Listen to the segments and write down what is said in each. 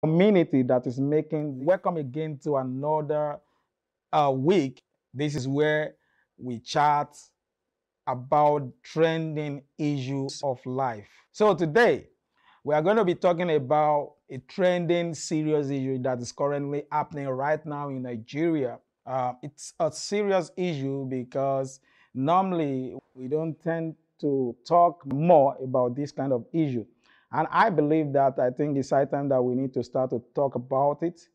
community that is making. Welcome again to another week. This is where we chat about trending issues of life. So today we are going to be talking about a trending serious issue that is currently happening right now in Nigeria. It's a serious issue because normally we don't tend to talk more about this kind of issue. And I believe that I think it's high time that we need to start to talk about it.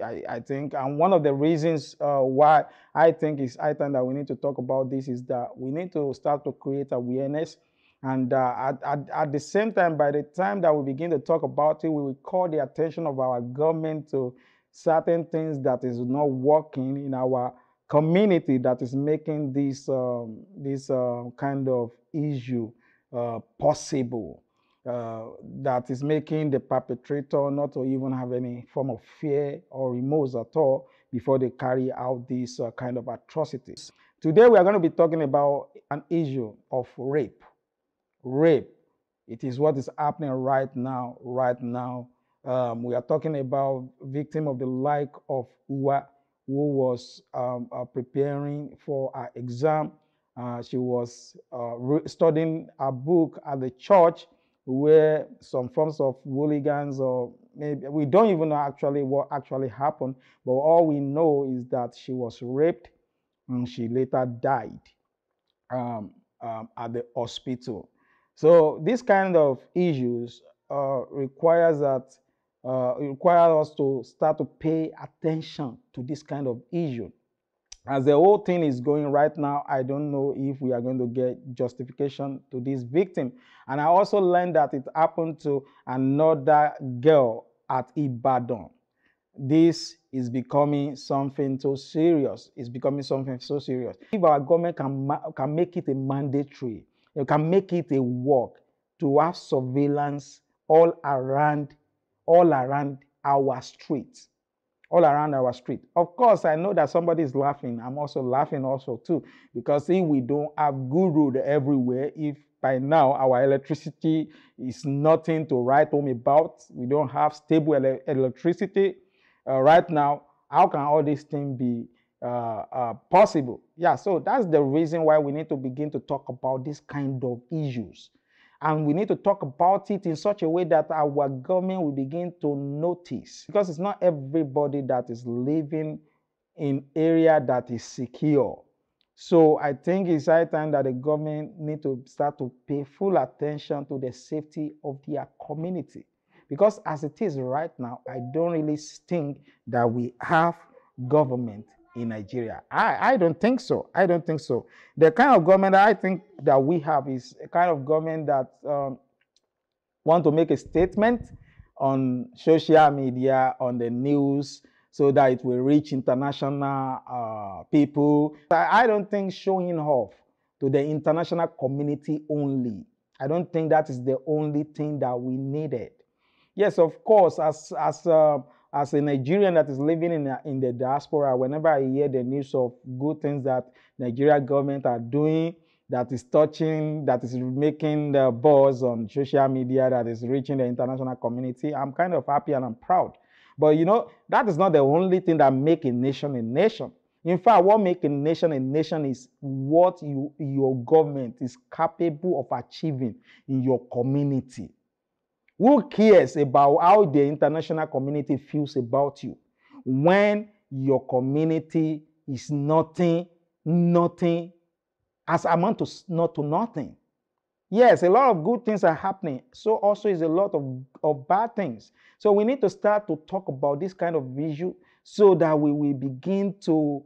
I think, and one of the reasons why I think it's high time that we need to talk about this is that we need to start to create awareness. And at the same time, by the time that we begin to talk about it, we will call the attention of our government to certain things that is not working in our community that is making this kind of issue possible. That is making the perpetrator not to even have any form of fear or remorse at all before they carry out these kind of atrocities. Today, we are going to be talking about an issue of rape. Rape. It is what is happening right now. We are talking about victim of the like of Uwa, who was preparing for her exam. She was studying a book at the church where some forms of hooligans, or maybe we don't even know actually what actually happened, but all we know is that she was raped and she later died at the hospital. So this kind of issues requires us to start to pay attention to this kind of issue. As the whole thing is going right now, I don't know if we are going to get justification to this victim. And I also learned that it happened to another girl at Ibadan. This is becoming something so serious. It's becoming something so serious. If our government can make it a mandatory, it can make it a work to have surveillance all around our streets. All around our street. Of course, I know that somebody is laughing. I'm also laughing also too, because if we don't have good road everywhere, if by now our electricity is nothing to write home about, we don't have stable electricity right now, how can all these things be possible? Yeah, so that's the reason why we need to begin to talk about this kind of issues. And we need to talk about it in such a way that our government will begin to notice, because it's not everybody that is living in area that is secure. So I think it's high time that the government need to start to pay full attention to the safety of their community. Because as it is right now, I don't really think that we have government in Nigeria. I don't think so. I don't think so. The kind of government that I think that we have is a kind of government that want to make a statement on social media, on the news, so that it will reach international people. I don't think showing off to the international community only. I don't think that is the only thing that we needed. Yes, of course, as a Nigerian that is living in the diaspora, whenever I hear the news of good things that Nigeria government are doing, that is touching, that is making the buzz on social media, that is reaching the international community, I'm kind of happy and I'm proud. But you know, that is not the only thing that make a nation a nation. In fact, what makes a nation is what your government is capable of achieving in your community. Who cares about how the international community feels about you when your community is nothing as amount to not to nothing? Yes, a lot of good things are happening. So also is a lot of bad things. So we need to start to talk about this kind of issue so that we will begin to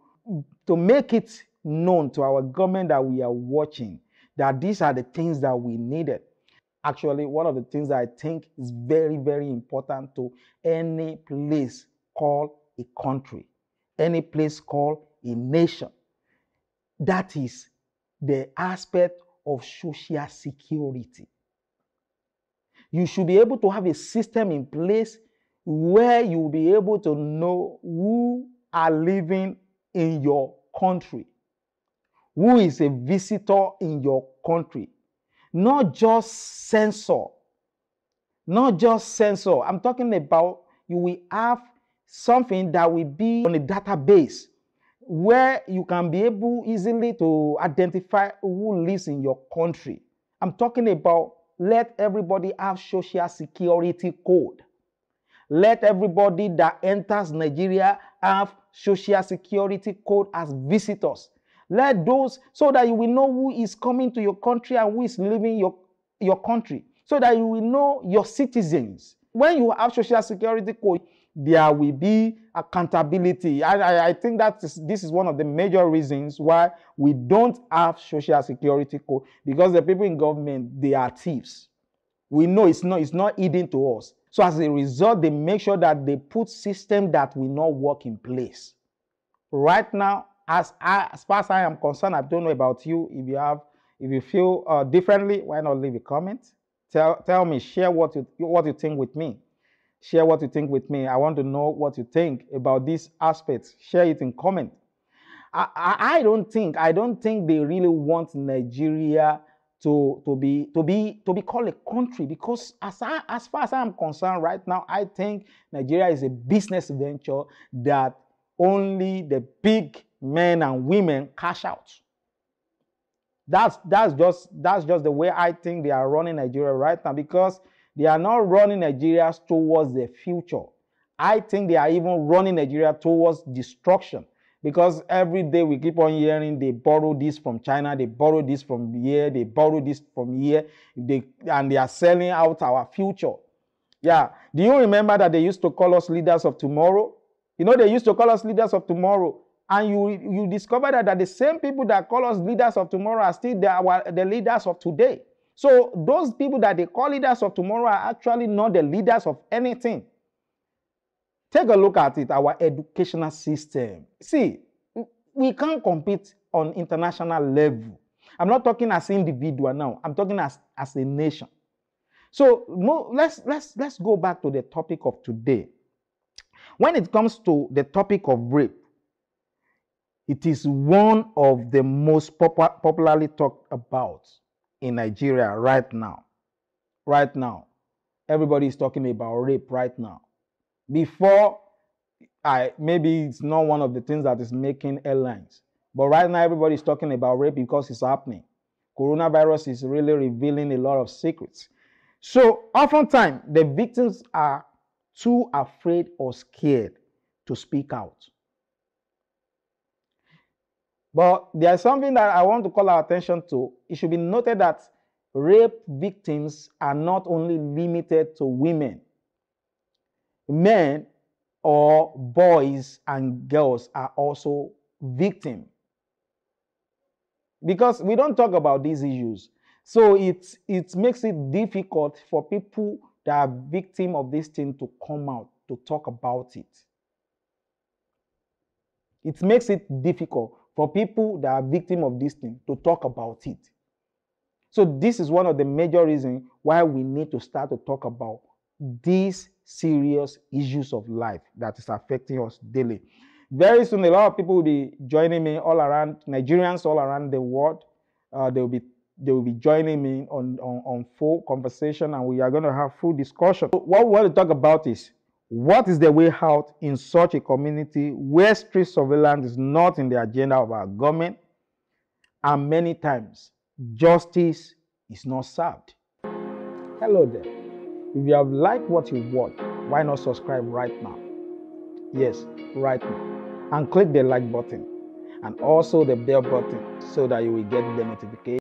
make it known to our government that we are watching, that these are the things that we needed. Actually, one of the things that I think is very, very important to any place called a country, any place called a nation, that is the aspect of social security. You should be able to have a system in place where you will be able to know who are living in your country, who is a visitor in your country. Not just censor. I'm talking about you will have something that will be on a database where you can be able easily to identify who lives in your country. I'm talking about let everybody have social security code. Let everybody that enters Nigeria have social security code as visitors. Let those, so that you will know who is coming to your country and who is leaving your country, so that you will know your citizens. When you have social security code, there will be accountability. I think that this is one of the major reasons why we don't have social security code, because the people in government, they are thieves. We know it's not hidden to us. So as a result, they make sure that they put systems that will not work in place. Right now, as far as I am concerned, I don't know about you. If you feel differently, why not leave a comment? Tell me, share what you think with me. Share what you think with me. I want to know what you think about these aspects. Share it in comment. I don't think they really want Nigeria to be called a country, because as far as I'm concerned right now, I think Nigeria is a business venture that only the big men and women cash out. That's just the way I think they are running Nigeria right now, because they are not running Nigeria towards the future. I think they are even running Nigeria towards destruction, because every day we keep on hearing they borrow this from China, they borrow this from here, they borrow this from here, and they are selling out our future. Yeah. Do you remember that they used to call us leaders of tomorrow? You know, they used to call us leaders of tomorrow. And you discover that the same people that call us leaders of tomorrow are still the leaders of today. So those people that they call leaders of tomorrow are actually not the leaders of anything. Take a look at it, our educational system. See, we can't compete on international level. I'm not talking as individual now. I'm talking as a nation. So let's go back to the topic of today. When it comes to the topic of rape, it is one of the most popularly talked about in Nigeria right now. Right now, everybody is talking about rape right now. Before, maybe it's not one of the things that is making headlines. But right now, everybody is talking about rape because it's happening. Coronavirus is really revealing a lot of secrets. So oftentimes, the victims are too afraid or scared to speak out. But there's something that I want to call our attention to. It should be noted that rape victims are not only limited to women. Men or boys and girls are also victims. Because we don't talk about these issues. So it makes it difficult for people that are victims of this thing to come out, to talk about it. It makes it difficult for people that are victims of this thing to talk about it. So this is one of the major reasons why we need to start to talk about these serious issues of life that is affecting us daily. Very soon, a lot of people will be joining me all around, Nigerians all around the world. They will be joining me on full conversation, and we are going to have full discussion. So what we want to talk about is, what is the way out in such a community where street surveillance is not in the agenda of our government, and many times justice is not served? Hello there. If you have liked what you watched, why not subscribe right now? Yes, right now. And click the like button and also the bell button so that you will get the notification.